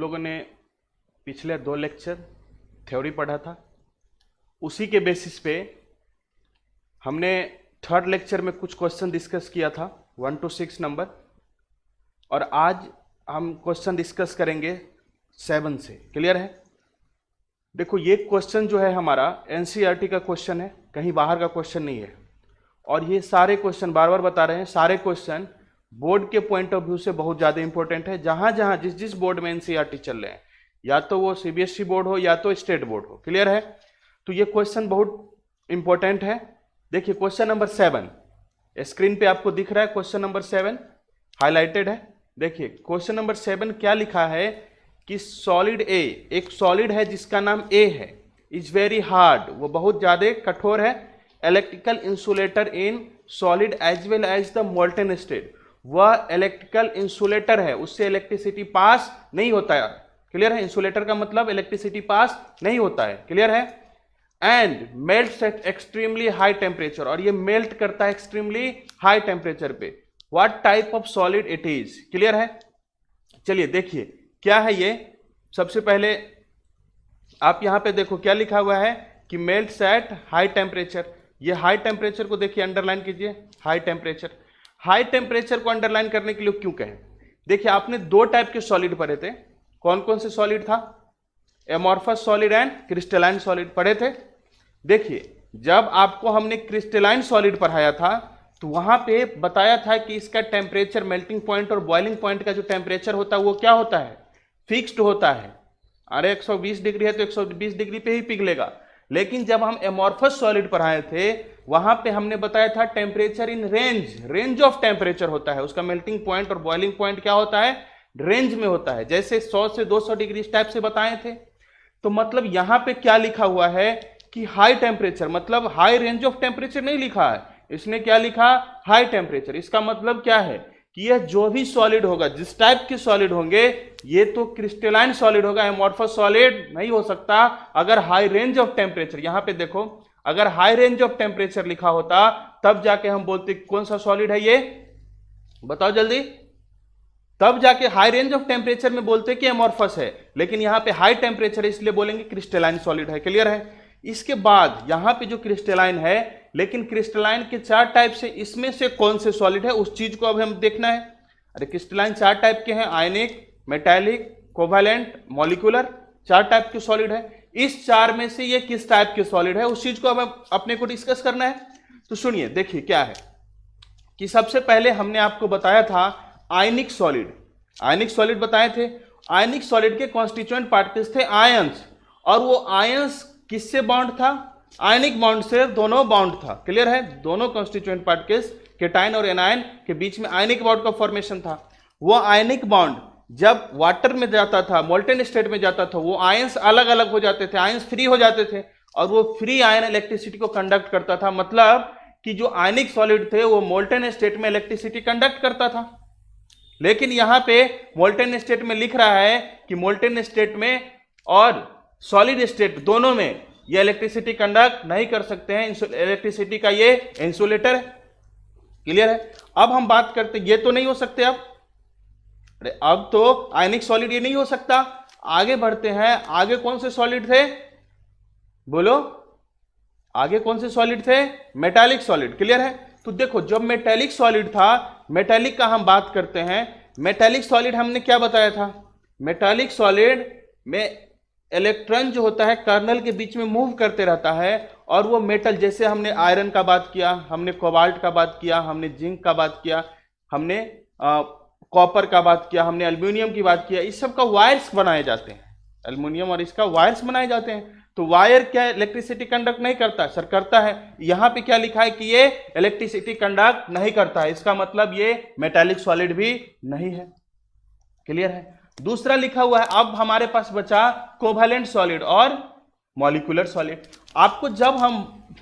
लोगों ने पिछले 2 लेक्चर थ्योरी पढ़ा था, उसी के बेसिस पे हमने 3rd लेक्चर में कुछ क्वेश्चन डिस्कस किया था 1 to 6 नंबर, और आज हम क्वेश्चन डिस्कस करेंगे 7 से। क्लियर है? देखो, ये क्वेश्चन जो है हमारा एनसीईआरटी का क्वेश्चन है, कहीं बाहर का क्वेश्चन नहीं है। और ये सारे क्वेश्चन बार बार बता रहे हैं, सारे क्वेश्चन बोर्ड के पॉइंट ऑफ व्यू से बहुत ज़्यादा इंपॉर्टेंट है। जहां जहां जिस जिस बोर्ड में एनसीईआरटी चल रहे हैं, या तो वो सीबीएसई बोर्ड हो या तो स्टेट बोर्ड हो। क्लियर है? तो ये क्वेश्चन बहुत इंपॉर्टेंट है। देखिए क्वेश्चन नंबर 7 स्क्रीन पे आपको दिख रहा है, क्वेश्चन नंबर 7 हाईलाइटेड है। देखिए क्वेश्चन नंबर 7 क्या लिखा है कि सॉलिड ए, एक सॉलिड है जिसका नाम ए है, इज वेरी हार्ड, वो बहुत ज्यादा कठोर है, electrical insulator in solid as well as the molten state, वह इलेक्ट्रिकल इंसुलेटर है, उससे इलेक्ट्रिसिटी पास नहीं होता है। क्लियर है? इंसुलेटर का मतलब इलेक्ट्रिसिटी पास नहीं होता है। क्लियर है? And melts at extremely high temperature, और ये मेल्ट करता है एक्सट्रीमली हाई टेम्परेचर पे। What type of solid it is? Clear है? चलिए देखिए क्या है ये। सबसे पहले आप यहां पे देखो क्या लिखा हुआ है कि मेल्ट्स एट हाई टेम्परेचर। ये हाई टेम्परेचर को देखिए, अंडरलाइन कीजिए, हाई टेम्परेचर। हाई टेम्परेचर को अंडरलाइन करने के लिए क्यों कहें? देखिए आपने 2 टाइप के सॉलिड पढ़े थे। कौन कौन से सॉलिड था? Amorphous solid and crystalline solid पढ़े थे। देखिए जब आपको हमने क्रिस्टलाइन सॉलिड पढ़ाया था तो वहां पे बताया था कि इसका टेम्परेचर, मेल्टिंग पॉइंट और बॉइलिंग पॉइंट का जो टेम्परेचर होता है वो क्या होता है? फिक्स्ड होता है। अरे 120 डिग्री है तो 120 डिग्री पे ही पिघलेगा। लेकिन जब हम एमॉर्फस सॉलिड पढ़ाए थे वहां पे हमने बताया था temperature in range, range of temperature होता है, उसका मेल्टिंग पॉइंट और बॉइलिंग पॉइंट क्या होता है? रेंज में होता है। जैसे 100 से 200 डिग्री इस टाइप से बताए थे। तो मतलब यहां पे क्या लिखा हुआ है कि हाई टेम्परेचर, मतलब हाई रेंज ऑफ टेम्परेचर नहीं लिखा है, इसने क्या लिखा? High temperature. इसका मतलब क्या है कि यह जो भी सॉलिड होगा, जिस टाइप के सॉलिड होंगे, ये तो क्रिस्टलाइन सॉलिड होगा, एमॉर्फस सॉलिड नहीं हो सकता अगर हाई रेंज ऑफ टेम्परेचर। यहां पे देखो, अगर हाई रेंज ऑफ टेम्परेचर लिखा होता तब जाके हम बोलते कौन सा सॉलिड है ये, बताओ जल्दी। तब जाके हाई रेंज ऑफ टेम्परेचर में बोलते कि एमॉर्फस है, लेकिन यहां पे हाई टेम्परेचर इसलिए बोलेंगे क्रिस्टलाइन सॉलिड है। क्लियर है? इसके बाद यहां पे जो क्रिस्टलाइन है, लेकिन क्रिस्टलाइन के 4 टाइप से, इसमें से कौन से सॉलिड है उस चीज को अब हम देखना है। अरे क्रिस्टलाइन 4 टाइप के हैं, आयनिक, मेटालिक, कोवैलेंट, मॉलिक्यूलर, 4 टाइप के सॉलिड है। इस 4 में से ये किस टाइप के सॉलिड है उस चीज को अब अपने को डिस्कस करना है। तो सुनिए, देखिए क्या है कि सबसे पहले हमने आपको बताया था आयनिक सॉलिड। आयनिक सॉलिड बताए थे। आयनिक सॉलिड के कॉन्स्टिट्यूएंट पार्टिकल्स थे आयंस, और वो आयंस किससे बॉन्ड था? आयनिक बॉन्ड से दोनों बॉन्ड था। क्लियर है? दोनों कॉन्स्टिट्यूएंट पार्टिकल्स केटाइन और एनायन के बीच में आयनिक बॉन्ड का फॉर्मेशन था। वो आयनिक बॉन्ड जब वाटर में जाता था, मोल्टेन स्टेट में जाता था, वो आयंस अलग अलग हो जाते थे, आयंस फ्री हो जाते थे, और वो फ्री आयन इलेक्ट्रिसिटी को कंडक्ट करता था। मतलब कि जो आयनिक सॉलिड थे वो मोल्टेन स्टेट में इलेक्ट्रिसिटी कंडक्ट करता था। लेकिन यहां पे मोल्टेन स्टेट में लिख रहा है कि मोल्टेन स्टेट में और सॉलिड स्टेट दोनों में ये इलेक्ट्रिसिटी कंडक्ट नहीं कर सकते हैं। इलेक्ट्रिसिटी का ये इंसुलेटर है। क्लियर है? अब हम बात करते, ये तो नहीं हो सकते अब। अरे अब तो आयनिक सॉलिड ये नहीं हो सकता। आगे बढ़ते हैं। आगे कौन से सॉलिड थे? बोलो, आगे कौन से सॉलिड थे? Metallic solid. क्लियर है? तो देखो, जब मेटालिक सॉलिड था, मेटालिक का हम बात करते हैं। मेटालिक सॉलिड हमने क्या बताया था? मेटालिक सॉलिड में इलेक्ट्रॉन जो होता है कर्नल के बीच में मूव करते रहता है, और वो मेटल, जैसे हमने आयरन का बात किया, हमने कोबाल्ट का बात किया, हमने जिंक का बात किया, हमने कॉपर का बात किया, हमने एल्युमिनियम की बात किया, इस सब का वायर्स बनाए जाते हैं। एल्युमिनियम और इसका वायर्स बनाए जाते हैं। तो वायर क्या इलेक्ट्रिसिटी कंडक्ट नहीं करता? सर करता है। यहां पे क्या लिखा है कि ये इलेक्ट्रिसिटी कंडक्ट नहीं करता है, इसका मतलब ये मेटालिक सॉलिड भी नहीं है। क्लियर है? दूसरा लिखा हुआ है, अब हमारे पास बचा कोवैलेंट सॉलिड और मॉलिक्यूलर सॉलिड। आपको जब हम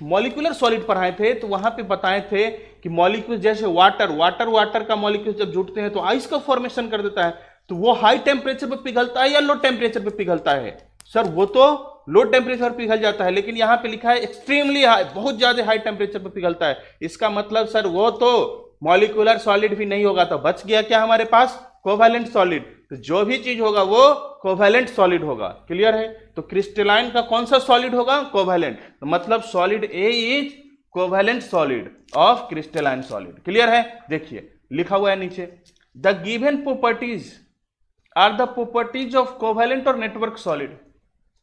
मॉलिक्यूलर सॉलिड पढ़ाए थे तो वहां पे बताए थे कि मॉलिक्यूल जैसे वाटर का मॉलिक्यूल जब जुटते हैं तो आइस का फॉर्मेशन कर देता है, तो वो हाई टेम्परेचर पे पिघलता है या लो टेम्परेचर पे पिघलता है? सर वो तो लो टेम्परेचर पर पिघल जाता है, लेकिन यहां पे लिखा है एक्सट्रीमली हाई, बहुत ज्यादा हाई टेम्परेचर पे पिघलता है। इसका मतलब सर वो तो मॉलिक्यूलर सॉलिड भी नहीं होगा। तो बच गया क्या हमारे पास? कोवैलेंट सॉलिड, तो जो भी चीज होगा वो कोवैलेंट सॉलिड होगा। क्लियर है? तो क्रिस्टलाइन का कौन सा सॉलिड होगा? कोवैलेंट। तो मतलब solid a is covalent solid of crystalline solid. Clear है? देखिए लिखा हुआ है नीचे, the given properties are the properties of covalent और नेटवर्क सॉलिड।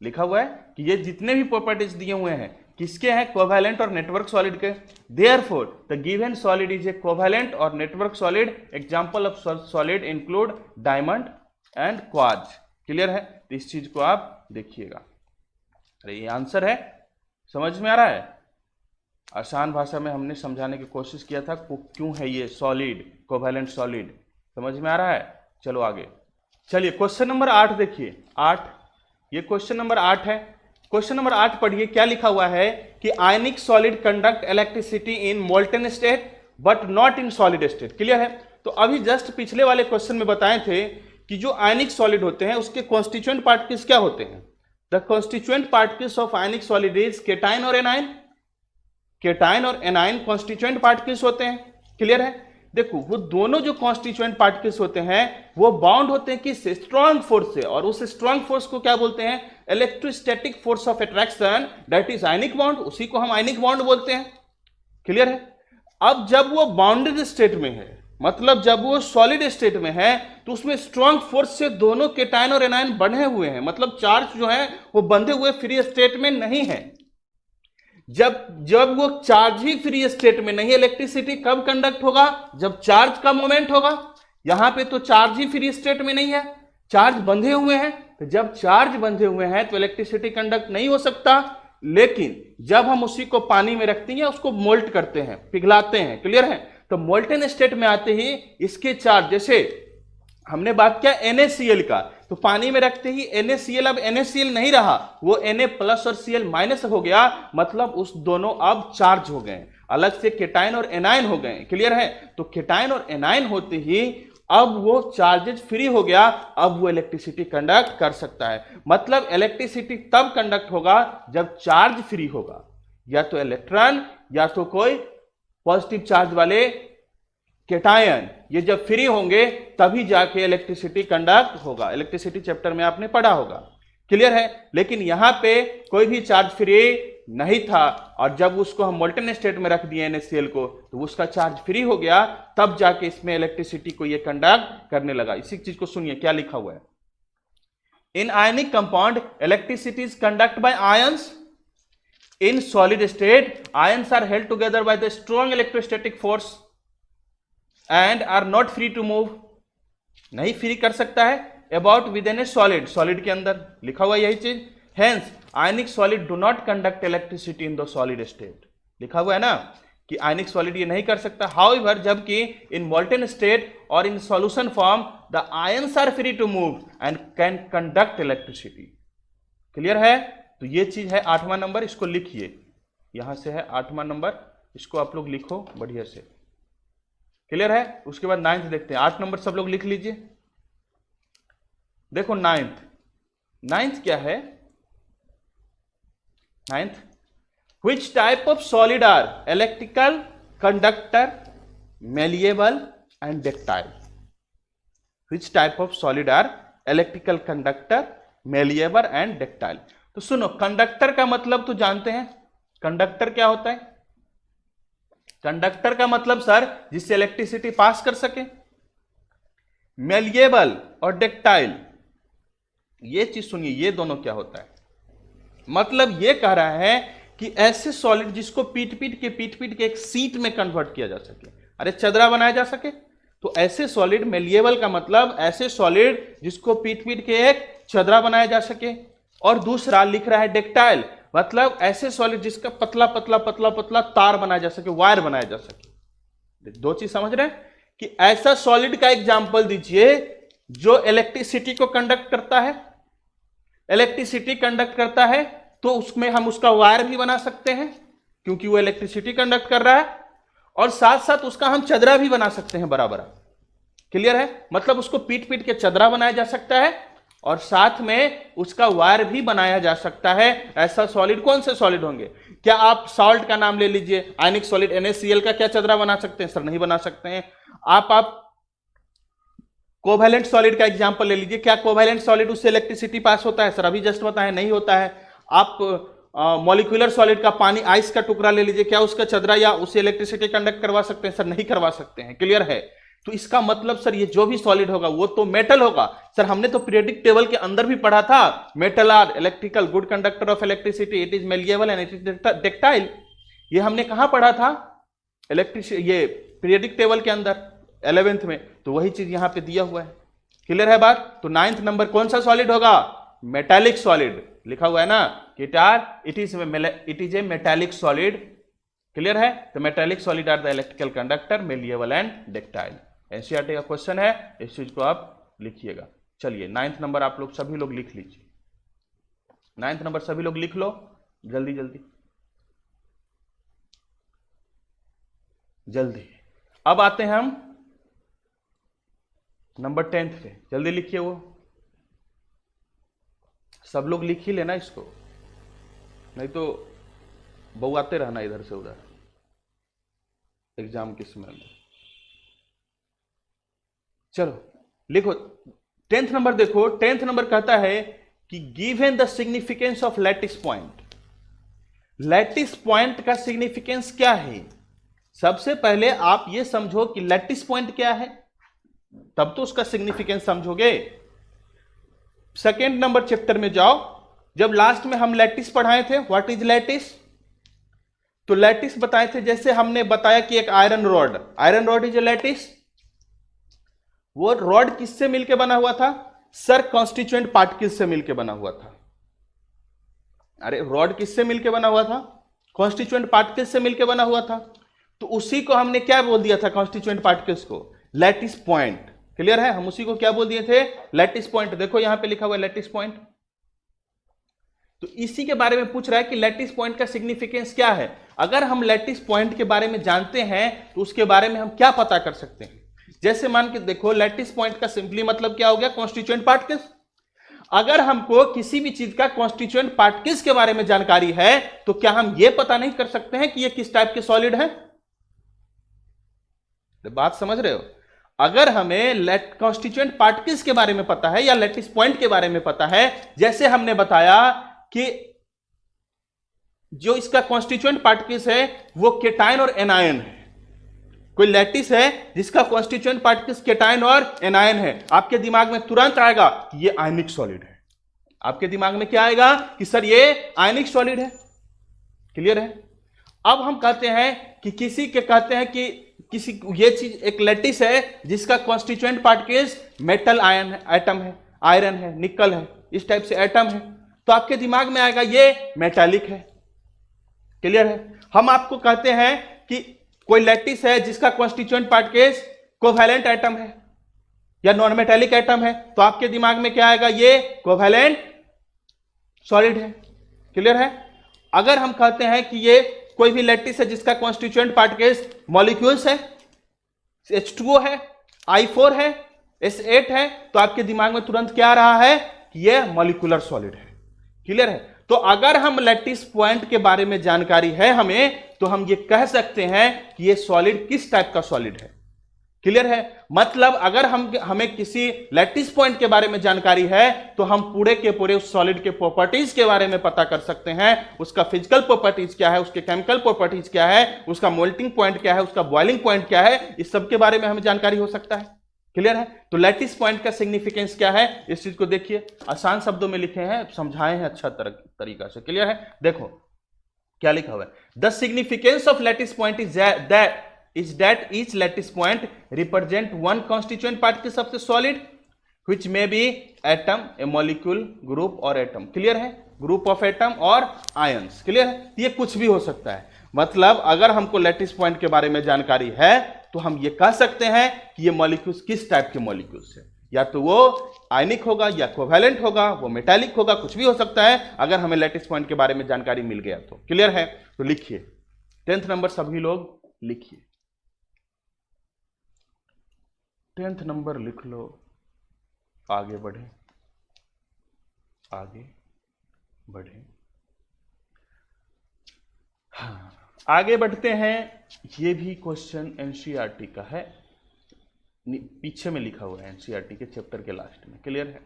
लिखा हुआ है कि ये जितने भी प्रॉपर्टीज दिए हुए हैं किसके हैं? कोवैलेंट और नेटवर्क सॉलिड के। Therefore the given solid is a covalent और network solid. Example of solid include diamond and quartz. Clear है? तो इस चीज को आप देखिएगा। अरे ये आंसर है, समझ में आ रहा है? आसान भाषा में हमने समझाने की कोशिश किया था क्यों है ये सॉलिड, कोवैलेंट सॉलिड। समझ में आ रहा है? चलो आगे चलिए, क्वेश्चन नंबर 8 देखिए। 8, ये क्वेश्चन नंबर 8 है। क्वेश्चन नंबर 8 पढ़िए, क्या लिखा हुआ है कि आयनिक solid conduct electricity in molten state but not in solid state. Clear है? तो अभी जस्ट पिछले वाले क्वेश्चन में बताए थे कि जो आयनिक सॉलिड होते हैं उसके कॉन्स्टिट्यूएंट पार्टिकल्स क्या होते हैं? The constituent particles of ionic solid is cation और एनाइन। केटाइन और एनाइन कॉन्स्टिट्यूएंट पार्टिकल्स होते हैं। क्लियर है? देखो वो दोनों जो कॉन्स्टिट्यूएंट पार्टिकल्स होते हैं वो बाउंड होते हैं किससे? स्ट्रॉन्ग फोर्स से। और उस स्ट्रॉन्ग फोर्स को क्या बोलते हैं? Electrostatic force of attraction, that is ionic bond. उसी को हम आयनिक बॉन्ड बोलते हैं। क्लियर है? अब जब वो बाउंडेड स्टेट में है, मतलब जब वो सॉलिड स्टेट में है, तो उसमें स्ट्रॉन्ग फोर्स से दोनों केटाइन और एनाइन बंधे हुए हैं, मतलब चार्ज जो है वो बंधे हुए फ्री स्टेट में नहीं है। जब वो चार्ज ही फ्री स्टेट में नहीं, इलेक्ट्रिसिटी कब कंडक्ट होगा? जब चार्ज का मोमेंट होगा। यहां पे तो चार्ज ही फ्री स्टेट में नहीं है, चार्ज बंधे हुए हैं। तो जब चार्ज बंधे हुए हैं तो इलेक्ट्रिसिटी कंडक्ट नहीं हो सकता। लेकिन जब हम उसी को पानी में रखते हैं, उसको मोल्ट करते हैं, पिघलाते हैं। क्लियर है? तो मोल्टेन स्टेट में आते ही इसके चार्ज, जैसे हमने बात किया NaCl का, तो पानी में रखते ही NaCl अब NaCl नहीं रहा, वो Na प्लस और Cl माइनस हो गया, मतलब उस दोनों अब चार्ज हो गए, अलग से केटाइन और एनाइन हो गए। क्लियर है? तो केटाइन और एनाइन होते ही अब वो चार्जेज फ्री हो गया, अब वो इलेक्ट्रिसिटी कंडक्ट कर सकता है। मतलब इलेक्ट्रिसिटी तब कंडक्ट होगा जब चार्ज फ्री होगा, या तो इलेक्ट्रॉन या तो कोई पॉजिटिव चार्ज वाले केटायन, ये जब फ्री होंगे तभी जाके इलेक्ट्रिसिटी कंडक्ट होगा। इलेक्ट्रिसिटी चैप्टर में आपने पढ़ा होगा। क्लियर है? लेकिन यहां पे कोई भी चार्ज फ्री नहीं था, और जब उसको हम मोल्टेन स्टेट में रख दिए NaCl को, तो उसका चार्ज फ्री हो गया, तब जाके इसमें इलेक्ट्रिसिटी को ये कंडक्ट करने लगा। इसी चीज को सुनिए क्या लिखा हुआ है। In ionic compound electricity is conduct by ions. In solid state ions are held together by the strong electrostatic force and are not free to move. नहीं फ्री कर सकता है about within a solid, solid के अंदर लिखा हुआ यही चीज। Hence ionic solid do not conduct electricity in the solid state. लिखा हुआ है ना कि आयनिक सॉलिड ये नहीं कर सकता। हाउएवर जबकि इन मोल्टेन स्टेट और in solution form the ions are free to move and can conduct electricity. Clear है? तो ये चीज है 8वां नंबर, इसको लिखिए। यहां से है 8वां नंबर, इसको आप लोग लिखो बढ़िया से। क्लियर है? उसके बाद 9th देखते हैं। 8 नंबर सब लोग लिख लीजिए। देखो 9th क्या है? 9th, which type of solid are electrical, conductor, malleable and ductile? Which type of solid are electrical, conductor, malleable and ductile? तो सुनो, कंडक्टर का मतलब तो जानते हैं। कंडक्टर क्या होता है? कंडक्टर का मतलब सर जिससे इलेक्ट्रिसिटी पास कर सके। मेलिएबल और डक्टाइल, ये चीज सुनिए, ये दोनों क्या होता है? मतलब ये कह रहा है कि ऐसे सॉलिड जिसको पीट पीट के एक सीट में कन्वर्ट किया जा सके, अरे चदरा बनाया जा सके, तो ऐसे सॉलिड। मेलिएबल का मतलब ऐसे सॉलिड जिसको पीट पीट के एक चदरा बनाया जा सके। और दूसरा लिख रहा है डक्टाइल, मतलब ऐसे सॉलिड जिसका पतला पतला पतला पतला तार बनाया जा सके, वायर बनाया जा सके। दो चीज समझ रहे हैं कि ऐसा सॉलिड का एग्जांपल दीजिए जो इलेक्ट्रिसिटी को कंडक्ट करता है। इलेक्ट्रिसिटी कंडक्ट करता है तो उसमें हम उसका वायर भी बना सकते हैं क्योंकि वो इलेक्ट्रिसिटी कंडक्ट कर रहा है, और साथ साथ उसका हम चदरा भी बना सकते हैं बराबर। क्लियर है? मतलब उसको पीट पीट के चदरा बनाया जा सकता है और साथ में उसका वायर भी बनाया जा सकता है। ऐसा सॉलिड कौन से सॉलिड होंगे? क्या आप सॉल्ट का नाम ले लीजिए, आयनिक सॉलिड NaCl का क्या चदरा बना सकते हैं? सर नहीं बना सकते हैं। आप कोवैलेंट सॉलिड का एग्जांपल ले लीजिए, क्या कोवैलेंट सॉलिड उससे इलेक्ट्रिसिटी पास होता है? सर अभी जस्ट बताएं नहीं होता है। आप मॉलिक्यूलर सॉलिड का पानी, आइस का टुकड़ा ले लीजिए, क्या उसका चदरा या उससे इलेक्ट्रिसिटी कंडक्ट करवा सकते हैं? सर नहीं करवा सकते हैं। क्लियर है? तो इसका मतलब सर ये जो भी सॉलिड होगा वो तो मेटल होगा। सर हमने तो पीरियोडिक टेबल के अंदर भी पढ़ा था, metal are electrical good conductor of electricity, it is malleable and it is ductile. ये हमने कहां पढ़ा था? ये पीरियोडिक टेबल के अंदर 11th में। तो वही चीज यहां पे दिया हुआ है। क्लियर है बात? तो 9th नंबर कौन सा सॉलिड होगा? मेटालिक सॉलिड लिखा हुआ है ना, it is a metallic solid. Clear है? तो metallic solid are the electrical conductor, malleable and ductile. NCERT का क्वेश्चन है, इस चीज को आप लिखिएगा। चलिए 9th नंबर आप लोग सभी लोग लिख लीजिए। 9th नंबर सभी लोग लिख लो, जल्दी जल्दी जल्दी। अब आते हैं हम नंबर 10th पे, जल्दी लिखिए। वो सब लोग लिख ही लेना इसको, नहीं तो बउआते रहना इधर से उधर एग्जाम के समय में। चलो लिखो 10th नंबर। देखो 10th नंबर कहता है कि given the significance of lattice point. Lattice point का सिग्निफिकेंस क्या है? सबसे पहले आप ये समझो कि लैटिस पॉइंट क्या है, तब तो उसका सिग्निफिकेंस समझोगे। सेकेंड नंबर चैप्टर में जाओ, जब लास्ट में हम लैटिस पढ़ाए थे, व्हाट इज लैटिस, तो लैटिस बताए थे। जैसे हमने बताया कि एक iron rod is a lattice. वो रॉड किससे मिलकर बना हुआ था? सर कॉन्स्टिट्यूएंट पार्टिकल से मिलकर बना हुआ था। अरे रॉड किससे मिलकर बना हुआ था? कॉन्स्टिट्यूएंट पार्टिकल से मिलकर बना हुआ था। तो उसी को हमने क्या बोल दिया था? कॉन्स्टिट्यूएंट पार्टिकल्स को लैटिस पॉइंट। क्लियर है? हम उसी को क्या बोल दिए थे? Lattice point. देखो यहां पे लिखा हुआ है लैटिस पॉइंट। तो इसी के बारे में पूछ रहा है कि लैटिस पॉइंट का सिग्निफिकेंस क्या है। अगर हम लैटिस पॉइंट के बारे में जानते हैं तो उसके बारे में हम क्या पता कर सकते हैं? जैसे मान के देखो, लैटिस पॉइंट का सिंपली मतलब क्या हो गया? Constituent particles. अगर हमको किसी भी चीज का कॉन्स्टिट्यूएंट पार्टिकल्स के बारे में जानकारी है तो क्या हम यह पता नहीं कर सकते हैं कि यह किस टाइप के सॉलिड है? बात समझ रहे हो? अगर हमें कॉन्स्टिट्यूएंट पार्टिकल्स के बारे में पता है या लैटिस पॉइंट के बारे में पता है, जैसे हमने बताया कि जो इसका कॉन्स्टिट्यूएंट पार्टिकल्स है वो केटायन और एनायन है। कोई लैटिस है जिसका कॉन्स्टिट्यूएंट पार्टिकल्स केटायन और एनायन है, आपके दिमाग में तुरंत आएगा कि ये आयनिक सॉलिड है। आपके दिमाग में क्या आएगा? कि सर ये आयनिक सॉलिड है। क्लियर है? अब हम कहते हैं कि किसी के कहते हैं कि किसी ये चीज एक लैटिस है जिसका कॉन्स्टिट्यूएंट पार्टिकल्स मेटल आयन है, एटम है, आयरन है, निकल है, इस टाइप से एटम है, तो आपके दिमाग में आएगा ये मेटालिक है। क्लियर है? हम आपको कहते हैं कि कोई लैटिस है जिसका कॉन्स्टिट्यूएंट पार्टिकल्स कोवैलेंट एटम है या नॉन मेटालिक एटम है, तो आपके दिमाग में क्या आएगा? ये कोवैलेंट सॉलिड है। क्लियर है? अगर हम कहते हैं कि ये कोई भी लैटिस है जिसका कॉन्स्टिट्यूएंट पार्टिकल्स मॉलिक्यूल्स है, H2O है, I4 है, S8 है, तो आपके दिमाग में तुरंत क्या आ रहा है? कि यह मॉलिक्यूलर सॉलिड है। क्लियर है? तो अगर हम लैटिस पॉइंट के बारे में जानकारी है हमें, तो हम ये कह सकते हैं कि ये सॉलिड किस टाइप का सॉलिड है। क्लियर है? मतलब अगर हमें किसी लैटिस पॉइंट के बारे में जानकारी है तो हम पूरे के पूरे उस सॉलिड के प्रॉपर्टीज के बारे में पता कर सकते हैं। उसका फिजिकल प्रॉपर्टीज क्या है, उसके केमिकल प्रॉपर्टीज क्या है, उसका मोल्टिंग पॉइंट क्या है, उसका बॉइलिंग पॉइंट क्या है, इस सब के बारे में हमें जानकारी हो सकता है। क्लियर है? तो लैटिस पॉइंट का सिग्निफिकेंस क्या है, इस चीज को देखिए। आसान शब्दों में लिखे हैं, समझाए हैं अच्छा तरीका से। क्लियर है? देखो क्या लिखा हुआ है। The significance of lattice point is that each lattice point represent one constituent particle of the solid which may be atom, a molecule, group or atom. Clear है? ग्रुप ऑफ एटम और ions. Clear है? ये कुछ भी हो सकता है। मतलब अगर हमको लैटिस पॉइंट के बारे में जानकारी है तो हम ये कह सकते हैं कि ये मॉलिक्यूल्स किस टाइप के मॉलिक्यूल्स है, या तो वो आयनिक होगा या कोवैलेंट होगा, वो मेटालिक होगा, कुछ भी हो सकता है अगर हमें लैटिस पॉइंट के बारे में जानकारी मिल गया तो। क्लियर है? तो लिखिए 10th नंबर सभी लोग लिखिए। 10th नंबर लिख लो। आगे बढ़े, आगे बढ़े। हाँ, आगे बढ़ते हैं। ये भी क्वेश्चन एनसीईआरटी का है, पीछे में लिखा हुआ है एनसीईआरटी के चैप्टर के लास्ट में, क्लियर है।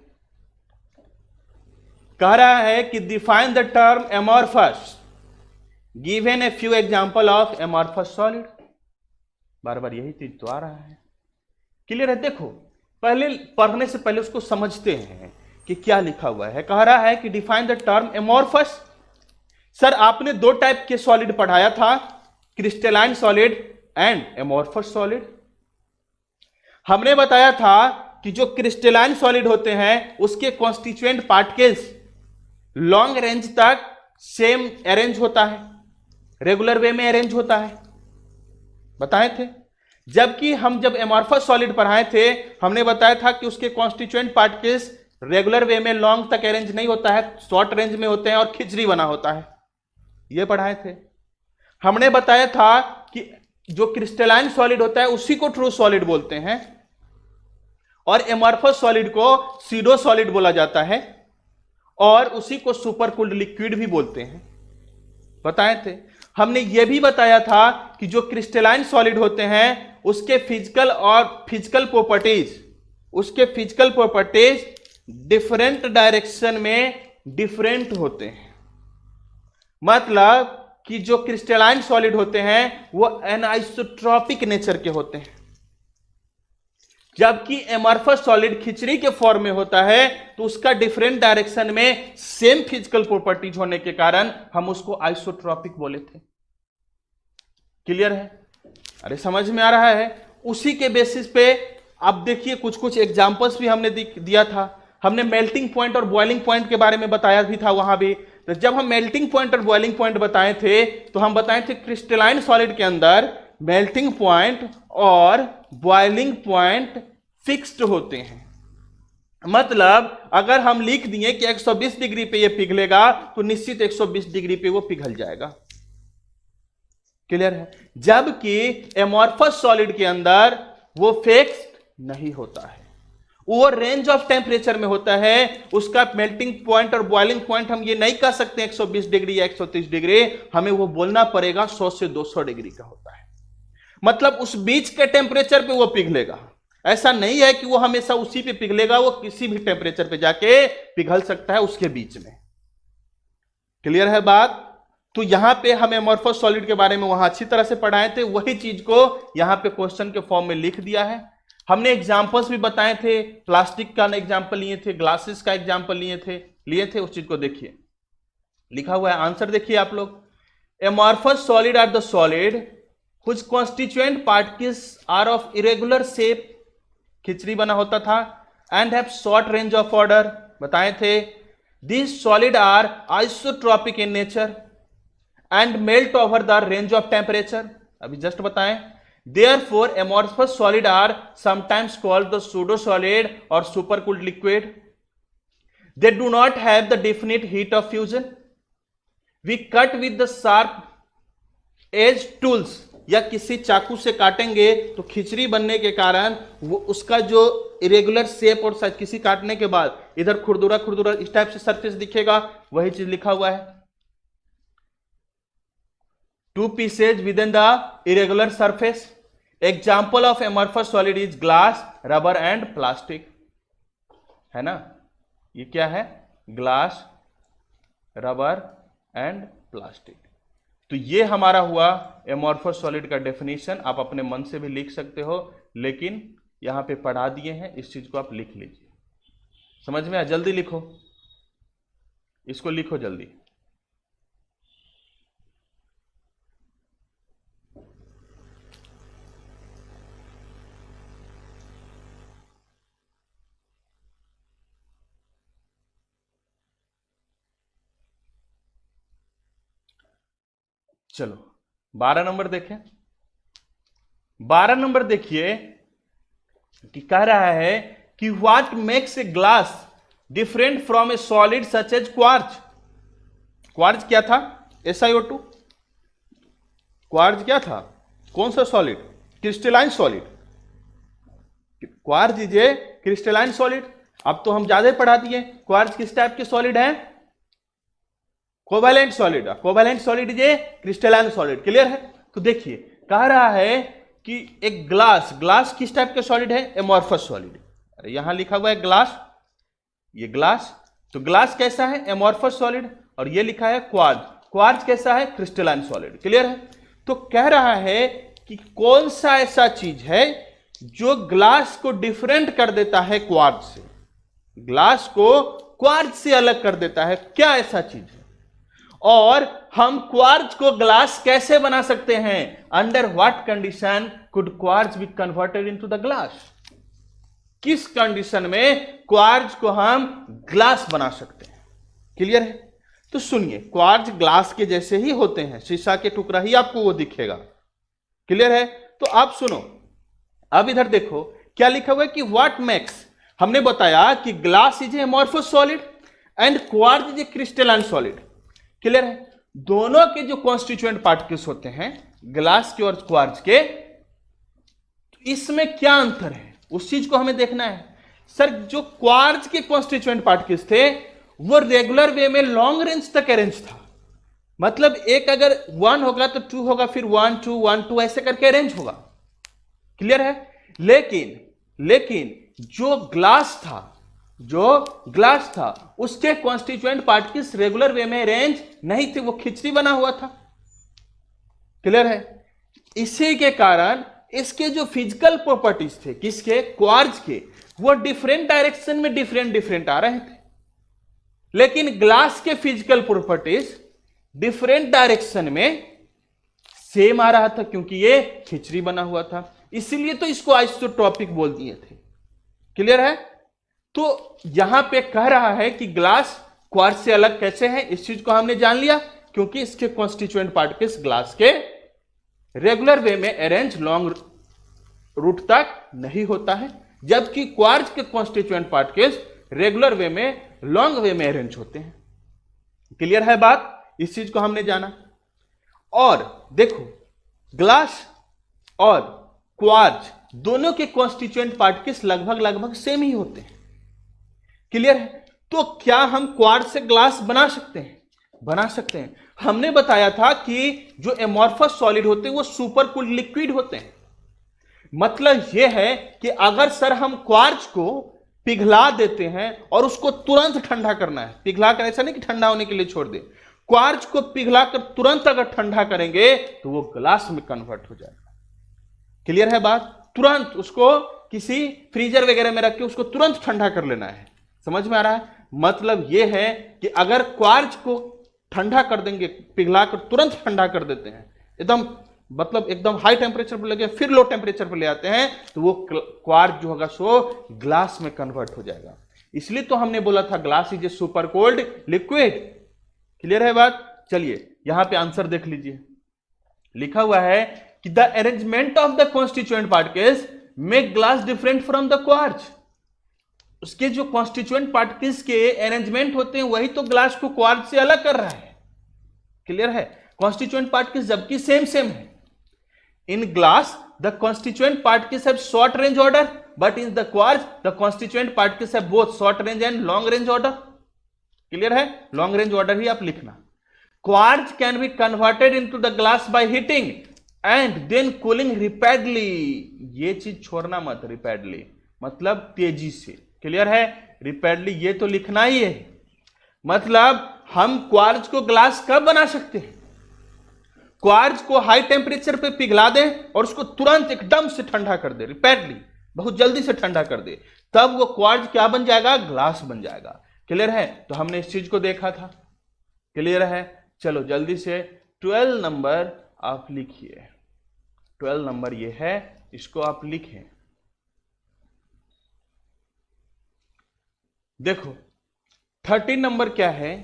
कह रहा है कि define the term amorphous given a few example of amorphous solid. बार बार यही चीज तो आ रहा है, क्लियर है। देखो पहले पढ़ने से पहले उसको समझते हैं कि क्या लिखा हुआ है। कह रहा है कि define the term amorphous. Sir आपने दो टाइप के सॉलिड पढ़ाया था, crystalline solid and amorphous solid. हमने बताया था कि जो क्रिस्टलाइन सॉलिड होते हैं उसके कॉन्स्टिट्यूएंट पार्टिकल्स लॉन्ग रेंज तक सेम अरेंज होता है, रेगुलर वे में अरेंज होता है, बताए थे। जबकि हम जब एमॉर्फस सॉलिड पढ़ाए थे हमने बताया था कि उसके कॉन्स्टिट्यूएंट पार्टिकल्स रेगुलर वे में लॉन्ग तक अरेंज नहीं होता है, शॉर्ट रेंज में होते हैं और खिचड़ी बना होता है, ये पढ़ाए थे। हमने बताया था कि जो क्रिस्टलाइन सॉलिड होता है उसी को ट्रू सॉलिड बोलते हैं और एमॉर्फस सॉलिड को सीडो सॉलिड बोला जाता है और उसी को सुपर कूल्ड लिक्विड भी बोलते हैं, बताए थे। हमने यह भी बताया था कि जो क्रिस्टलाइन सॉलिड होते हैं उसके फिजिकल प्रॉपर्टीज डिफरेंट डायरेक्शन में डिफरेंट होते हैं। मतलब कि जो क्रिस्टलाइन सॉलिड होते हैं वो एनाइसोट्रॉपिक नेचर के होते हैं, जबकि एमॉर्फस सॉलिड खिचड़ी के फॉर्म में होता है तो उसका डिफरेंट डायरेक्शन में सेम फिजिकल प्रॉपर्टीज होने के कारण हम उसको आइसोट्रॉपिक बोले थे, क्लियर है। अरे समझ में आ रहा है। उसी के बेसिस पे अब देखिए कुछ कुछ एग्जांपल्स भी हमने दिया था। हमने मेल्टिंग पॉइंट और बॉइलिंग पॉइंट के बारे में बताया भी था वहां भी। तो जब हम मेल्टिंग पॉइंट और बॉइलिंग पॉइंट बताए थे तो हम बताए थे क्रिस्टलाइन सॉलिड के अंदर मेल्टिंग पॉइंट और बॉइलिंग पॉइंट फिक्स्ड होते हैं। मतलब अगर हम लिख दिए कि 120 डिग्री पे ये पिघलेगा तो निश्चित 120 डिग्री पे वो पिघल जाएगा, क्लियर है। जबकि एमॉर्फस सॉलिड के अंदर वो फिक्स्ड नहीं होता है, वो रेंज ऑफ टेम्परेचर में होता है। उसका मेल्टिंग पॉइंट और बॉइलिंग पॉइंट हम ये नहीं कह सकते 120 डिग्री या 130 डिग्री, हमें वो बोलना पड़ेगा 100 से 200 डिग्री का होता है। मतलब उस बीच के टेम्परेचर पे वो पिघलेगा, ऐसा नहीं है कि वो हमेशा उसी पे पिघलेगा, वो किसी भी टेम्परेचर पे जाके पिघल सकता है उसके बीच में, क्लियर है बात। तो यहां पे हम एमॉर्फस सॉलिड के बारे में वहां अच्छी तरह से पढ़ाए थे, वही चीज को यहां पे क्वेश्चन के फॉर्म में लिख दिया है। हमने एग्जांपल्स भी बताए थे, प्लास्टिक का एग्जांपल लिए थे, ग्लासेस का एग्जांपल लिए थे। उस चीज को देखिए, लिखा हुआ है, आंसर देखिए आप लोग। Amorphous solid are the solid which constituent particles are of irregular shape, खिचड़ी बना होता था, and have short range of order, बताए थे। This solid are isotropic in nature and melt over the range of temperature, अभी just बताएं। Therefore, amorphous solid are sometimes called the pseudo solid or supercooled liquid. They do not have the definite heat of fusion. We cut with the sharp edge tools, या किसी चाकू से काटेंगे तो खिचड़ी बनने के कारण वो उसका जो इरेगुलर शेप और साइज, किसी काटने के बाद इधर खुरदुरा खुरदुरा इस टाइप से सरफेस दिखेगा, वही चीज लिखा हुआ है। Two pieces within the irregular surface. Example of amorphous solid is glass, rubber and plastic. है ना, ये क्या है, ग्लास, रबर एंड प्लास्टिक। तो ये हमारा हुआ एमॉर्फस सॉलिड का डेफिनेशन। आप अपने मन से भी लिख सकते हो, लेकिन यहां पे पढ़ा दिए हैं, इस चीज को आप लिख लीजिए। समझ में आया? जल्दी लिखो, इसको लिखो जल्दी। चलो 12 नंबर देखें। 12 नंबर देखिए कि कह रहा है कि what makes a glass different from a solid such as quartz. Quartz क्या था? SiO2। क्वार्ज क्या था? कौन सा solid? Crystalline solid. Quartz is a crystalline solid. अब तो हम ज्यादा पढ़ा दिए, क्वार्ज किस टाइप के सॉलिड है? Covalent solid. Covalent solid is a crystalline solid, clear है। तो देखिए कह रहा है कि एक ग्लास किस टाइप का सॉलिड है? Amorphous solid. अरे यहां लिखा हुआ है ग्लास, ये ग्लास, तो ग्लास कैसा है? Amorphous solid. और ये लिखा है क्वार्ट्ज कैसा है? Crystalline solid. क्लियर है? तो कह रहा है कि कौन सा ऐसा चीज है जो ग्लास को डिफरेंट कर देता है क्वार्ट्ज से, ग्लास को क्वार्ट्ज से अलग कर देता है, क्या ऐसा चीज है? और हम क्वार्ट्ज को ग्लास कैसे बना सकते हैं? Under what condition could quartz B converted into the glass? किस कंडीशन में क्वार्ट्ज को हम ग्लास बना सकते हैं? क्लियर है? तो सुनिए, क्वार्ट्ज ग्लास के जैसे ही होते हैं, शीशा के टुकड़ा ही आपको वो दिखेगा। क्लियर है? तो आप सुनो, अब इधर देखो क्या लिखा हुआ है कि व्हाट मेक्स, हमने बताया कि glass is a amorphous solid and quartz is a crystalline solid. Clear है? दोनों के जो कॉन्स्टिट्यूएंट पार्टिकल्स होते हैं, ग्लास के और क्वार्ट्ज के, इसमें क्या अंतर है उस चीज को हमें देखना है। सर, जो क्वार्ट्ज के कॉन्स्टिट्यूएंट पार्टिकल्स थे वो रेगुलर वे में लॉन्ग रेंज तक अरेंज था, मतलब एक अगर 1 होगा तो 2 होगा, फिर 1 2 1 2 ऐसे करके अरेंज होगा। क्लियर है? लेकिन जो ग्लास था उसके कॉन्स्टिट्यूएंट पार्टिकल्स रेगुलर वे में अरेंज नहीं थे, वो खिचड़ी बना हुआ था। क्लियर है? इसी के कारण इसके जो फिजिकल प्रॉपर्टीज थे, किसके? क्वार्ट्ज के, वो डिफरेंट डायरेक्शन में डिफरेंट आ रहे थे, लेकिन ग्लास के फिजिकल प्रॉपर्टीज डिफरेंट डायरेक्शन में सेम आ रहा था, क्योंकि ये खिचड़ी बना हुआ था, इसीलिए तो इसको आइसोट्रॉपिक बोल दिए थे। क्लियर है? तो यहां पे कह रहा है कि ग्लास क्वार्ट्ज से अलग कैसे है, इस चीज को हमने जान लिया, क्योंकि इसके कॉन्स्टिट्यूएंट पार्टिकल्स ग्लास के रेगुलर वे में अरेंज लॉन्ग रूट तक नहीं होता है, जबकि क्वार्ट्ज के कॉन्स्टिट्यूएंट पार्टिकल्स रेगुलर वे में लॉन्ग वे में अरेंज होते हैं। क्लियर है बात? इस चीज को हमने जाना। और देखो, ग्लास और क्वार्ट्ज दोनों के कॉन्स्टिट्यूएंट पार्टिकल्स लगभग सेम ही होते हैं। क्लियर है? तो क्या हम क्वार्ट्ज से ग्लास बना सकते हैं? बना सकते हैं। हमने बताया था कि जो एमॉर्फस सॉलिड होते हैं वो सुपर कूल्ड लिक्विड होते हैं। मतलब यह है कि अगर सर हम क्वार्ट्ज को पिघला देते हैं और उसको तुरंत ठंडा करना है, पिघला कर, ऐसा नहीं कि ठंडा होने के लिए छोड़ दे, क्वार्ट्ज को पिघलाकर तुरंत अगर ठंडा करेंगे तो वो ग्लास में कन्वर्ट हो जाएगा। क्लियर है बात? तुरंत उसको किसी फ्रीजर वगैरह में रख के उसको तुरंत ठंडा कर लेना है। समझ में आ रहा है? मतलब यह है कि अगर क्वार्ट्ज को ठंडा कर देंगे, पिघलाकर तुरंत ठंडा कर देते हैं, एकदम हाई टेम्परेचर पर लगे फिर लो टेम्परेचर पर ले आते हैं, तो वो क्वार्ट्ज जो होगा सो ग्लास में कन्वर्ट हो जाएगा। इसलिए तो हमने बोला था glass is a super cold liquid. Clear है बात? चलिए यहां पे आंसर देख लीजिए, लिखा हुआ है कि the arrangement of the constituent particles make glass different from the quartz. उसके जो कॉन्स्टिट्यूएंट पार्टिकल्स के अरेंजमेंट होते हैं वही तो ग्लास को क्वार्ट्ज से अलग कर रहा है। क्लियर है? कॉन्स्टिट्यूएंट पार्टिकल्स जबकि सेम है। In glass the constituent particles have short range order, but in the quartz the constituent particles have both short range and long range order. Clear है? लॉन्ग रेंज ऑर्डर ही आप लिखना। Quartz can be converted into the glass by heating and then cooling rapidly. ये चीज छोड़ना मत, rapidly मतलब तेजी से। क्लियर है? रैपिडली ये तो लिखना ही है। मतलब हम क्वार्ट्ज को ग्लास कब बना सकते हैं? क्वार्ट्ज को हाई टेम्परेचर पे पिघला दें और उसको तुरंत एकदम से ठंडा कर दे, रैपिडली बहुत जल्दी से ठंडा कर दे, तब वो क्वार्ट्ज क्या बन जाएगा? ग्लास बन जाएगा। क्लियर है? तो हमने इस चीज को देखा था। क्लियर है? चलो जल्दी से 12 नंबर आप लिखिए। 12 नंबर ये है, इसको आप लिखें। देखो 13 नंबर क्या है?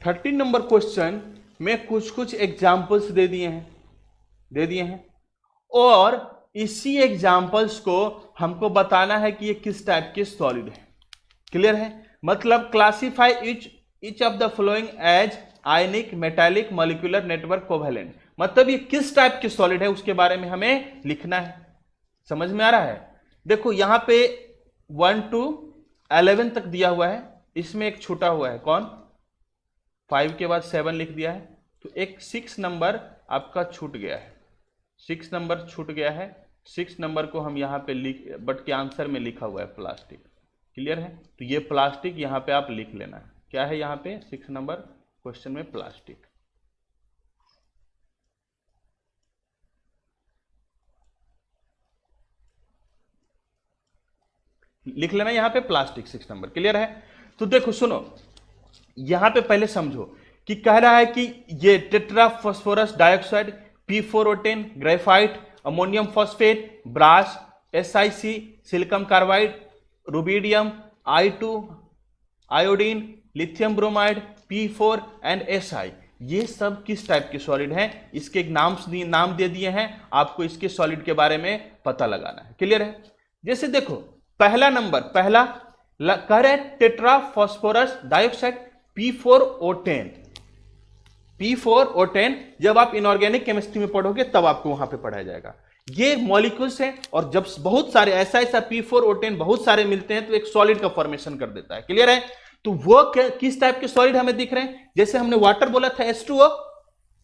13 नंबर क्वेश्चन में कुछ एग्जाम्पल्स दे दिए हैं और इसी एग्जाम्पल्स को हमको बताना है कि ये किस टाइप के सॉलिड है। क्लियर है? मतलब classify each of the following as ionic, metallic, molecular, network, covalent. मतलब ये किस टाइप के सॉलिड है उसके बारे में हमें लिखना है। समझ में आ रहा है? देखो यहां पे 1 to 11 तक दिया हुआ है, इसमें एक छूटा हुआ है, कौन? 5 के बाद 7 लिख दिया है, तो एक 6 नंबर आपका छूट गया है। 6 नंबर छूट गया है, 6 नंबर को हम यहाँ पे बट के आंसर में लिखा हुआ है प्लास्टिक। क्लियर है? तो ये प्लास्टिक यहाँ पे आप लिख लेना है। क्या है यहाँ पे 6 नंबर क्वेश्चन में? प्लास्टिक। लिख लेना यहाँ पे प्लास्टिक 6 नंबर। क्लियर है? तो देखो सुनो, यहां पे पहले समझो कि कह रहा है कि ये tetra phosphorus dioxide, P4O10, graphite, ammonium phosphate, brass, SiC, silicon carbide, rubidium, I2, iodine, lithium bromide, P4 and Si, ये सब किस टाइप के सॉलिड हैं? इसके एक नाम दे दिए हैं, आपको इसके सॉलिड के बारे में पता लगाना है। क्लियर है? जैसे देखो पहला नंबर, पहला कह रहे हैं tetra phosphorus dioxide P4O10। P4O10 जब आप इनऑर्गेनिक केमिस्ट्री में पढ़ोगे तब आपको वहां पे पढ़ाया जाएगा। ये मॉलिक्यूल्स हैं और जब बहुत सारे ऐसा P4O10 बहुत सारे मिलते हैं तो एक सॉलिड का फॉर्मेशन कर देता है। क्लियर है? तो वो किस टाइप के सॉलिड हमें दिख रहे हैं? जैसे हमने वाटर बोला था, H2O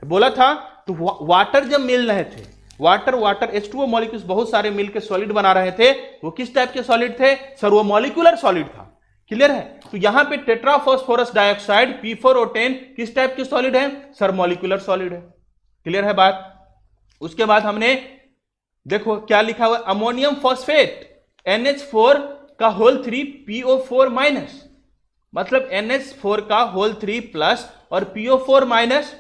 बोला था, तो वाटर जब मिल रहे थे, वाटर H2O मॉलिक्यूल्स बहुत सारे मिलकर सॉलिड बना रहे थे, वो किस टाइप के सॉलिड थे? सर वो मॉलिक्यूलर सॉलिड था। क्लियर है? तो यहां पे टेट्रा फास्फोरस डाइऑक्साइड P4O10 किस टाइप के सॉलिड है? सर मॉलिक्यूलर सॉलिड है। क्लियर है बात? उसके बाद हमने देखो क्या लिखा हुआ, अमोनियम फॉस्फेट NH4 का होल 3 PO4 माइनस, मतलब NH4 का होल 3 प्लस और PO4 माइनस,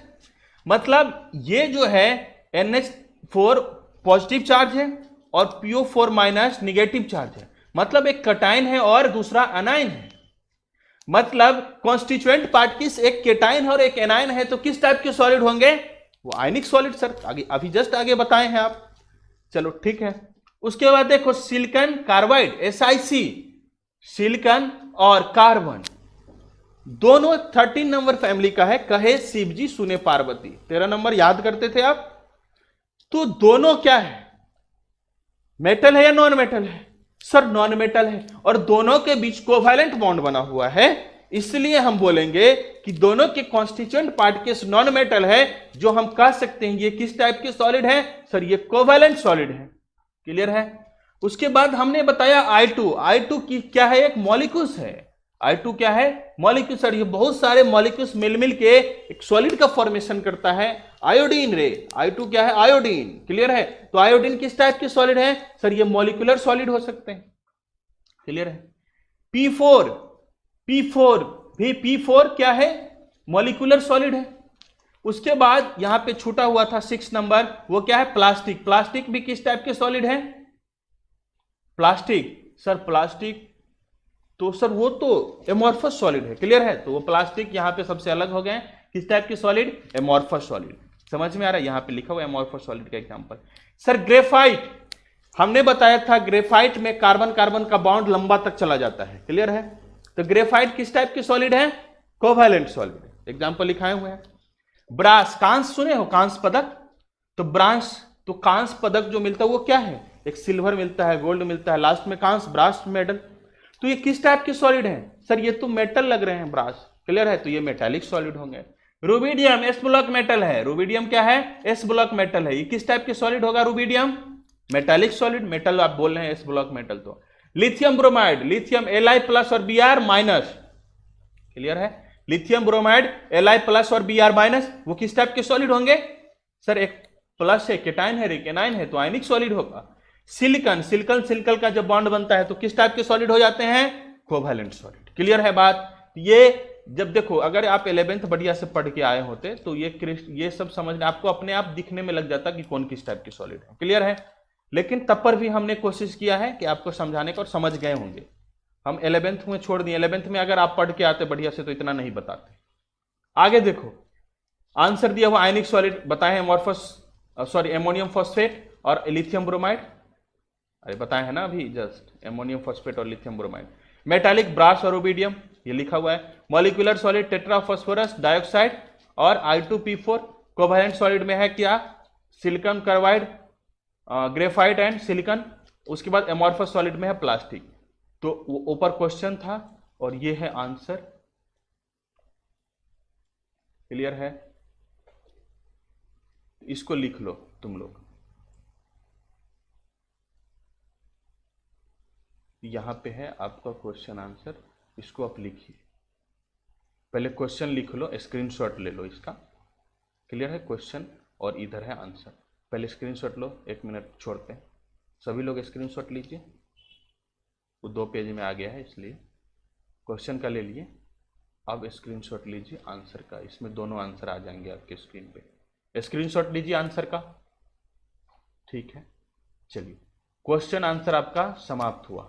मतलब ये जो है NH4 पॉजिटिव चार्ज है और PO4 माइनस निगेटिव चार्ज है, मतलब एक कटाइन है और दूसरा एनाइन है। मतलब कॉन्स्टिट्यूएंट पार्टिकल्स एक केटाइन और एक एनाइन है, तो किस टाइप के सॉलिड होंगे? वो आयनिक सॉलिड। सर आगे अभी जस्ट आगे बताए हैं आप, चलो ठीक है। उसके बाद देखो सिलिकॉन कार्बाइड SiC, सिलिकॉन और कार्बन दोनों 13 नंबर फैमिली का है। कहे शिवजी सुने पार्वती, 13 नंबर याद करते थे आप। तो दोनों क्या है? मेटल है या नॉन मेटल है? सर नॉन मेटल है, और दोनों के बीच कोवैलेंट बॉन्ड बना हुआ है, इसलिए हम बोलेंगे कि दोनों के कॉन्स्टिट्यूएंट पार्टिकल्स नॉन मेटल है, जो हम कह सकते हैं ये किस टाइप के सॉलिड है? सर ये कोवैलेंट सॉलिड है। क्लियर है? उसके बाद हमने बताया I2 की क्या है? एक मॉलिक्यूल्स है। I2 क्या है? मॉलिक्यूल। सर ये बहुत सारे मॉलिक्यूल्स मिल के एक सॉलिड का फॉर्मेशन करता है। आयोडीन रे, I2 क्या है? आयोडीन। क्लियर है? तो आयोडीन किस टाइप के सॉलिड है? सर ये मॉलिक्यूलर सॉलिड हो सकते हैं। क्लियर है? P4 भी P4 क्या है? मॉलिक्यूलर सॉलिड है। उसके बाद यहां पे छूटा हुआ था 6 नंबर, वो क्या है? प्लास्टिक। प्लास्टिक भी किस टाइप के सॉलिड है? प्लास्टिक। सर प्लास्टिक तो सर वो तो एमॉर्फस सॉलिड है। क्लियर है? तो वो प्लास्टिक यहां पे सबसे अलग हो गए। किस टाइप के सॉलिड? Amorphous solid. समझ में आ रहा है? यहां पे लिखा हुआ एमॉर्फस सॉलिड का एग्जांपल। सर ग्रेफाइट, हमने बताया था ग्रेफाइट में कार्बन कार्बन का बॉन्ड लंबा तक चला जाता है। क्लियर है? तो ग्रेफाइट किस टाइप के सॉलिड है? Covalent solid. एग्जांपल लिखाए हुए हैं। ब्रास, कांस सुने हो? कांस पदक। तो कांस पदक जो मिलता है वो क्या है? एक सिल्वर मिलता है, गोल्ड मिलता है, लास्ट में कांस, ब्रास मेडल। तो ये किस टाइप के सॉलिड है? सर ये तो मेटल लग रहे हैं ब्रास। क्लियर है? तो ये मेटालिक सॉलिड होंगे। रुबिडियम S ब्लॉक मेटल है। रुबिडियम क्या है? S ब्लॉक मेटल है। ये किस टाइप के सॉलिड होगा? Rubidium metallic solid. मेटल आप बोल रहे हैं S ब्लॉक मेटल। तो lithium bromide, lithium Li plus और Br माइनस। क्लियर है? लिथियम ब्रोमाइड Li प्लस और Br माइनस, वो किस टाइप के सॉलिड होंगे? सर एक प्लस है, केटाइन है, एनाइन है, तो आयनिक सॉलिड होगा। सिलिकॉन का जब बॉन्ड बनता है तो किस टाइप के सॉलिड हो जाते हैं? Covalent solid. क्लियर है बात? ये जब देखो अगर आप 11th बढ़िया से पढ़ के आए होते तो ये सब समझने आपको अपने आप दिखने में लग जाता कि कौन किस टाइप के सॉलिड है। क्लियर है? लेकिन तब पर भी हमने कोशिश किया है कि आपको समझाने का, और समझ गए होंगे। हम 11th में छोड़ दिए। 11th में अगर आप पढ़ के आते बढ़िया से तो इतना नहीं बताते। आगे देखो आंसर दिया हुआ आयनिक सॉलिड बताए हैं, एमोनियम फॉस्फेट और लिथियम ब्रोमाइड। अरे बताए हैं ना अभी जस्ट, एमोनियम फॉस्फेट और लिथियम ब्रोमाइड। मेटालिक ब्रास और रुबिडियम, ये लिखा हुआ है। Molecular solid tetra phosphorus dioxide और I2P4। कोवैलेंट सॉलिड में है क्या? Silicon carbide, graphite and silicon. उसके बाद एमॉर्फस सॉलिड में है प्लास्टिक। तो ऊपर क्वेश्चन था और ये है आंसर। क्लियर है? इसको लिख लो तुम लोग। यहाँ पे है आपका क्वेश्चन आंसर, इसको आप लिखिए। पहले क्वेश्चन लिख लो, स्क्रीनशॉट ले लो इसका। क्लियर है? क्वेश्चन और इधर है आंसर। पहले स्क्रीनशॉट लो, 1 मिनट छोड़ते हैं। सभी लोग स्क्रीनशॉट लीजिए, वो 2 पेज में आ गया है इसलिए। क्वेश्चन का ले लिए, अब स्क्रीनशॉट लीजिए आंसर का। इसमें दोनों आंसर आ जाएंगे आपके स्क्रीन पे। स्क्रीनशॉट लीजिए आंसर का। ठीक है, चलिए क्वेश्चन आंसर आपका समाप्त हुआ।